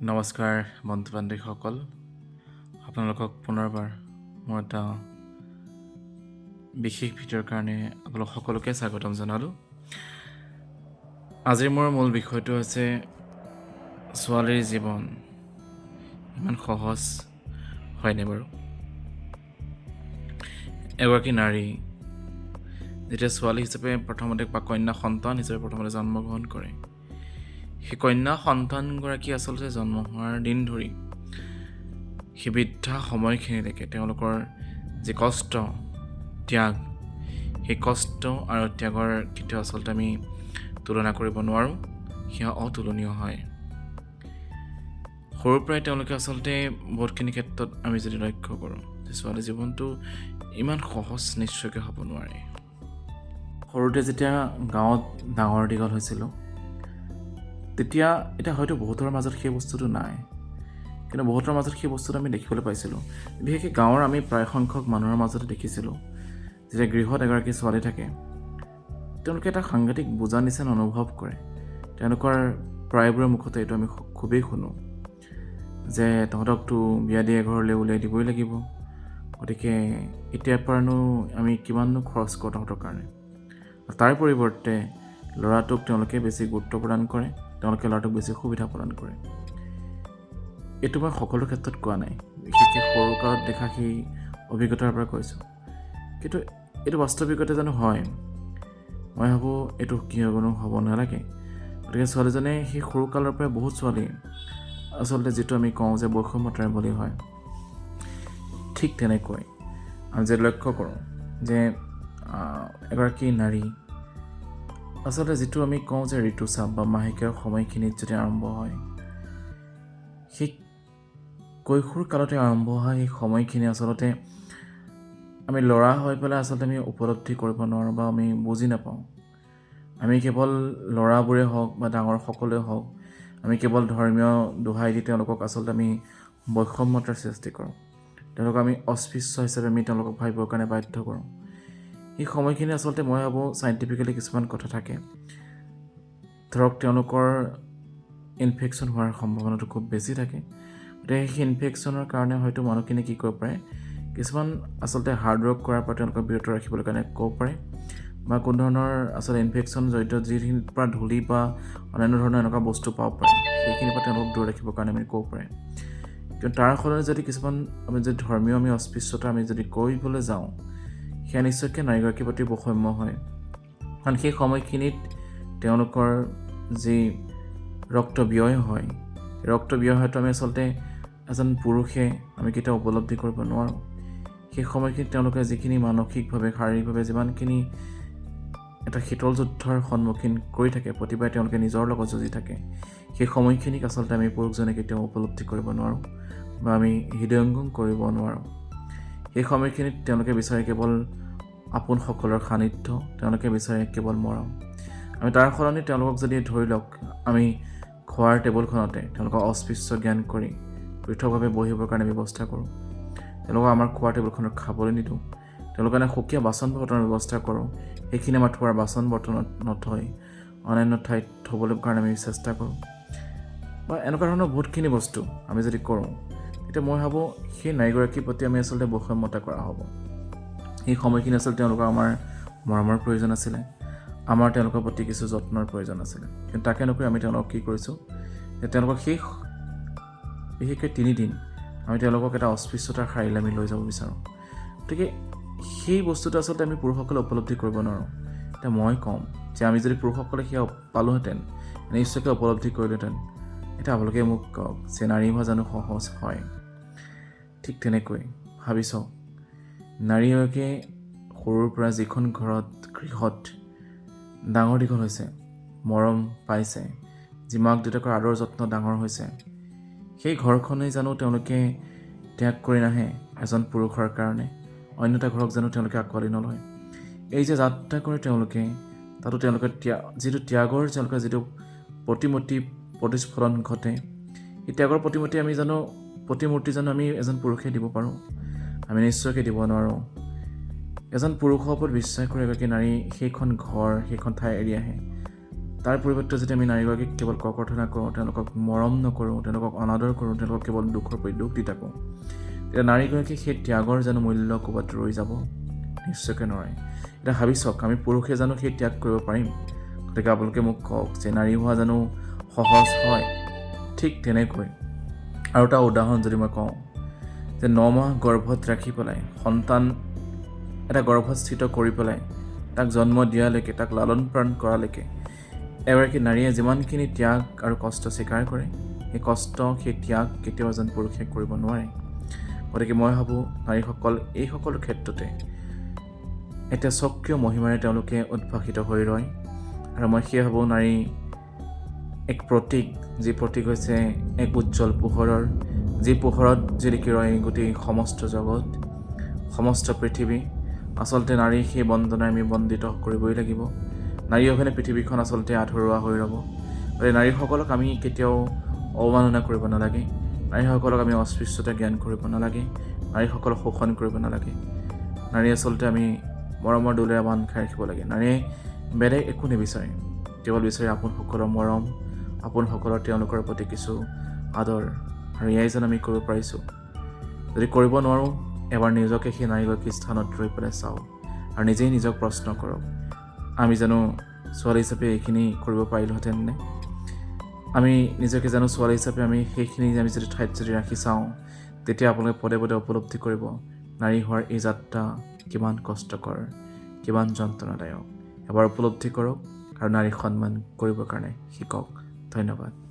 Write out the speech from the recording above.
নমস্কাৰ বন্ধু বান্ধৱীসকল, আপোনালোকক পুনৰবাৰ মোৰ এটা বিশেষ ভিডিঅ'ৰ কাৰণে আপোনালোক সকলোকে স্বাগতম জনালোঁ। আজিৰ মোৰ মূল বিষয়টো হৈছে ছোৱালীৰ জীৱন ইমান সহজ হয়নে বাৰু? এগৰাকী নাৰী যেতিয়া ছোৱালী হিচাপে প্ৰথমতে বা কন্যা সন্তান হিচাপে প্ৰথমতে জন্মগ্ৰহণ কৰে, সেই কন্যা সন্তানগৰাকী আচলতে জন্ম হোৱাৰ দিন ধৰি সেই বৃদ্ধা সময়খিনিলৈকে তেওঁলোকৰ যি কষ্ট, ত্যাগ, সেই কষ্ট আৰু ত্যাগৰ কেতিয়াও আচলতে আমি তুলনা কৰিব নোৱাৰোঁ, সেয়া অতুলনীয় হয়। সৰুৰ পৰাই তেওঁলোকে আচলতে বহুতখিনি ক্ষেত্ৰত আমি যদি লক্ষ্য কৰোঁ যে ছোৱালী জীৱনটো ইমান সহজ নিশ্চয়কৈ হ'ব নোৱাৰে। সৰুতে যেতিয়া গাঁৱত ডাঙৰ দীঘল হৈছিলোঁ, তেতিয়া এতিয়া হয়তো বহুতৰ মাজত সেই বস্তুটো নাই, কিন্তু বহুতৰ মাজত সেই বস্তুটো আমি দেখিবলৈ পাইছিলোঁ। বিশেষকৈ গাঁৱৰ আমি প্ৰায় সংখ্যক মানুহৰ মাজতে দেখিছিলোঁ, যেতিয়া গৃহত এগৰাকী ছোৱালী থাকে, তেওঁলোকে এটা সাংঘাতিক বোজা নিচিনা অনুভৱ কৰে। তেওঁলোকৰ প্ৰায়বোৰৰ মুখতে এইটো আমি খুবেই শুনো যে তহঁতকতো বিয়া দি এঘৰলৈ উলিয়াই দিবই লাগিব, গতিকে এতিয়াৰ পৰানো আমি কিমাননো খৰচ কৰোঁ তহঁতৰ কাৰণে। তাৰ পৰিৱৰ্তে ল'ৰাটোক তেওঁলোকে বেছি গুৰুত্ব প্ৰদান কৰে, তেওঁলোকে ল'ৰাটোক বেছি সুবিধা প্ৰদান কৰে। এইটো মই সকলো ক্ষেত্ৰত কোৱা নাই, বিশেষকৈ সৰু কালত দেখা সেই অভিজ্ঞতাৰ পৰা কৈছোঁ। কিন্তু এইটো বাস্তৱিকতে জানো হয়? মই ভাবোঁ এইটো কিয়নো হ'ব নালাগে। গতিকে ছোৱালীজনে সেই সৰু কালৰ পৰাই বহুত ছোৱালী আচলতে যিটো আমি কওঁ যে বৈষম্যতাৰ বলি হয়, ঠিক তেনেকৈ আমি যে লক্ষ্য কৰোঁ যে এগৰাকী নাৰী আচলতে যিটো আমি কওঁ যে ঋতুস্ৰাৱ বা মাহেকীয়াৰ সময়খিনিত যদি আৰম্ভ হয়, সেই কৈশোৰ কালতে আৰম্ভ হয় সেই সময়খিনি আচলতে আমি ল'ৰা হৈ পেলাই আচলতে আমি উপলব্ধি কৰিব নোৱাৰোঁ বা আমি বুজি নাপাওঁ। আমি কেৱল ল'ৰাবোৰে হওক বা ডাঙৰ সকলোৱে হওক, আমি কেৱল ধৰ্মীয় দোহাই দি তেওঁলোকক আচলতে আমি বৈষম্যতাৰ সৃষ্টি কৰোঁ, তেওঁলোকক আমি অস্পৃশ্য হিচাপে আমি তেওঁলোকক ভাবিবৰ কাৰণে বাধ্য কৰোঁ। সেই সময়খিনি আচলতে মই ভাবোঁ চাইণ্টিফিকেলি কিছুমান কথা থাকে। ধৰক তেওঁলোকৰ ইনফেকশ্যন হোৱাৰ সম্ভাৱনাটো খুব বেছি থাকে, গতিকে সেই ইনফেকশ্যনৰ কাৰণে হয়তো মানুহখিনি কি কৰিব পাৰে, কিছুমান আচলতে হাৰ্ড ৱৰ্ক কৰাৰ পৰা তেওঁলোকক বিৰত ৰাখিবলৈ কাৰণে ক'ব পাৰে, বা কোনো ধৰণৰ আচলতে ইনফেকশ্যন জড়িত যিখিনিৰ পৰা ধূলি বা অন্যান্য ধৰণৰ এনেকুৱা বস্তু পাব পাৰে, সেইখিনিৰ পৰা তেওঁলোকক দূৰত ৰাখিবৰ কাৰণে আমি ক'ব পাৰে। কিন্তু তাৰ সলনি যদি কিছুমান আমি যদি ধৰ্মীয় আমি অস্পৃশ্যতা আমি যদি কৰিবলৈ যাওঁ, সেয়া নিশ্চয়কৈ নাৰীগৰাকীৰ প্ৰতি বৈষম্য হয়। কাৰণ সেই সময়খিনিত তেওঁলোকৰ যি ৰক্তব্যয় হয়, ৰক্তব্যয় হয়তো আমি আচলতে এজন পুৰুষে আমি কেতিয়াও উপলব্ধি কৰিব নোৱাৰোঁ। সেই সময়খিনিত তেওঁলোকে যিখিনি মানসিকভাৱে শাৰীৰিকভাৱে যিমানখিনি এটা শীতল যুদ্ধৰ সন্মুখীন কৰি থাকে, প্ৰতিবাৰে তেওঁলোকে নিজৰ লগত যুঁজি থাকে, সেই সময়খিনিক আচলতে আমি পুৰুষজনে কেতিয়াও উপলব্ধি কৰিব নোৱাৰোঁ বা আমি হৃদয়ংগম কৰিব নোৱাৰোঁ। সেই সময়খিনিত তেওঁলোকে বিচাৰে কেৱল আপোনসকলৰ সান্নিধ্য, তেওঁলোকে বিচাৰে কেৱল মৰম। আমি তাৰ সলনি তেওঁলোকক যদি ধৰি লওক আমি খোৱাৰ টেবুলখনতে তেওঁলোকক অস্পৃশ্য জ্ঞান কৰি পৃথকভাৱে বহিবৰ কাৰণে ব্যৱস্থা কৰোঁ, তেওঁলোকক আমাৰ খোৱাৰ টেবুলখনত খাবলৈ নিদিওঁ, তেওঁলোকৰ কাৰণে সুকীয়া বাচন বৰ্তনৰ ব্যৱস্থা কৰোঁ, সেইখিনি আমাৰ থোৱাৰ বাচন বৰ্তনত নথৈ অন্যান্য ঠাইত থ'বলৈ কাৰণে আমি চেষ্টা কৰোঁ, বা এনেকুৱা ধৰণৰ বহুতখিনি বস্তু আমি যদি কৰোঁ, তেতিয়া মই ভাবোঁ সেই নাৰীগৰাকীৰ প্ৰতি আমি আচলতে বৈষম্যতা কৰা হ'ব। সেই সময়খিনি আচলতে তেওঁলোকৰ আমাৰ মৰমৰ প্ৰয়োজন আছিলে, আমাৰ তেওঁলোকৰ প্ৰতি কিছু যত্নৰ প্ৰয়োজন আছিলে। কিন্তু তাকে নকৰি আমি তেওঁলোকক কি কৰিছোঁ যে তেওঁলোকক সেই বিশেষকৈ 3 দিন আমি তেওঁলোকক এটা অস্পৃশ্যতাৰ শাৰীলৈ আমি লৈ যাব বিচাৰোঁ। গতিকে সেই বস্তুটো আচলতে আমি পুৰুষসকলে উপলব্ধি কৰিব নোৱাৰোঁ। এতিয়া মই ক'ম যে আমি যদি পুৰুষসকলে সেয়া পালোহেঁতেন, নিশ্চয়কৈ উপলব্ধি কৰিলোহেঁতেন। এতিয়া আপোনালোকে মোক কওক যে নাৰী হোৱা জানো সহজ হয়? ঠিক তেনেকৈ ভাবি চাওক, নাৰীগৰাকীয়ে সৰুৰ পৰা যিখন গৃহত ডাঙৰ দীঘল হৈছে, মৰম পাইছে, যি মাক দেউতাকৰ আদৰ যত্ন ডাঙৰ হৈছে, সেই ঘৰখনেই জানো তেওঁলোকে ত্যাগ কৰি নাহে এজন পুৰুষৰ কাৰণে? অন্য এটা ঘৰক জানো তেওঁলোকে আঁকোৱালি নলয়? এই যে যাত্ৰা কৰে তেওঁলোকে, তাতো তেওঁলোকে যিটো ত্যাগৰ তেওঁলোকৰ যিটো প্ৰতিস্ফলন ঘটে, এই ত্যাগৰ প্ৰতিমূৰ্তি জানো আমি এজন পুৰুষে দিব পাৰোঁ? আমি নিশ্চয়কৈ দিব নোৱাৰোঁ। এজন পুৰুষৰ ওপৰত বিশ্বাস কৰি এগৰাকী নাৰী সেইখন ঘৰ সেইখন ঠাই এৰি আহে, তাৰ পৰিৱৰ্তে যদি আমি নাৰীগৰাকীক কেৱল ককৰ্থনা কৰোঁ, তেওঁলোকক মৰম নকৰোঁ, তেওঁলোকক অনাদৰ কৰোঁ, তেওঁলোকক কেৱল দুখৰ প্ৰতি দুখ দি থাকোঁ, তেতিয়া নাৰীগৰাকী সেই ত্যাগৰ জানো মূল্য ক'ৰবাত ৰৈ যাব? নিশ্চয়কৈ নোৱাৰে। এতিয়া ভাবি চাওক, আমি পুৰুষে জানো সেই ত্যাগ কৰিব পাৰিম? গতিকে আপোনালোকে মোক কওক যে নাৰী হোৱা জানো সহজ হয়? ঠিক তেনেকৈ আৰু এটা উদাহৰণ যদি মই কওঁ যে 9 মাহ গৰ্ভত ৰাখি পেলাই সন্তান এটা গৰ্ভস্থিত কৰি পেলাই তাক জন্ম দিয়ালৈকে, তাক লালন পালন কৰালৈকে এগৰাকী নাৰীয়ে যিমানখিনি ত্যাগ আৰু কষ্ট স্বীকাৰ কৰে, সেই কষ্ট, সেই ত্যাগ কেতিয়াও এজন পুৰুষে কৰিব নোৱাৰে। গতিকে মই ভাবোঁ নাৰীসকল এই সকলো ক্ষেত্ৰতে এতিয়া স্বকীয় মহিমাৰে তেওঁলোকে উদ্ভাসিত হৈ ৰয়। আৰু মই সেয়ে ভাবোঁ নাৰী এক প্ৰতীক, যি প্ৰতীক হৈছে এক উজ্জ্বল পোহৰৰ, যি পোহৰত জিলিকি ৰয় গোটেই সমস্ত জগত, সমস্ত পৃথিৱী। আচলতে নাৰী সেই বন্দনাই আমি বন্দিত কৰিবই লাগিব। নাৰী অবিহনে পৃথিৱীখন আচলতে আধৰুৱা হৈ ৰ'ব। গতিকে নাৰীসকলক আমি কেতিয়াও অৱমাননা কৰিব নালাগে, নাৰীসকলক আমি অস্পৃশ্যতা জ্ঞান কৰিব নালাগে, নাৰীসকলক শোষণ কৰিব নালাগে। নাৰী আচলতে আমি মৰমৰ দোলেৰে বান্ধ খাই ৰাখিব লাগে। নাৰীয়ে বেলেগ একো নিবিচাৰে, কেৱল বিচাৰে আপোনসকলৰ মৰম, আপোনসকলৰ তেওঁলোকৰ প্ৰতি কিছু আদৰ। আৰু এয়াই যেন আমি কৰিব পাৰিছোঁ। যদি কৰিব নোৱাৰোঁ, এবাৰ নিজকে সেই নাৰীগৰাকীৰ স্থানত ৰৈ পেলাই চাওঁ আৰু নিজেই নিজক প্ৰশ্ন কৰক, আমি জানো ছোৱালী হিচাপে এইখিনি কৰিব পাৰিলোহেঁতেন নে? আমি নিজকে জানো ছোৱালী হিচাপে আমি সেইখিনি আমি যদি ঠাইত যদি ৰাখি চাওঁ, তেতিয়া আপোনালোকে পদে পদে উপলব্ধি কৰিব নাৰী হোৱাৰ এই যাত্ৰা কিমান কষ্টকৰ, কিমান যন্ত্ৰণাদায়ক। এবাৰ উপলব্ধি কৰক আৰু নাৰীক সন্মান কৰিবৰ কাৰণে শিকক। ধন্যবাদ।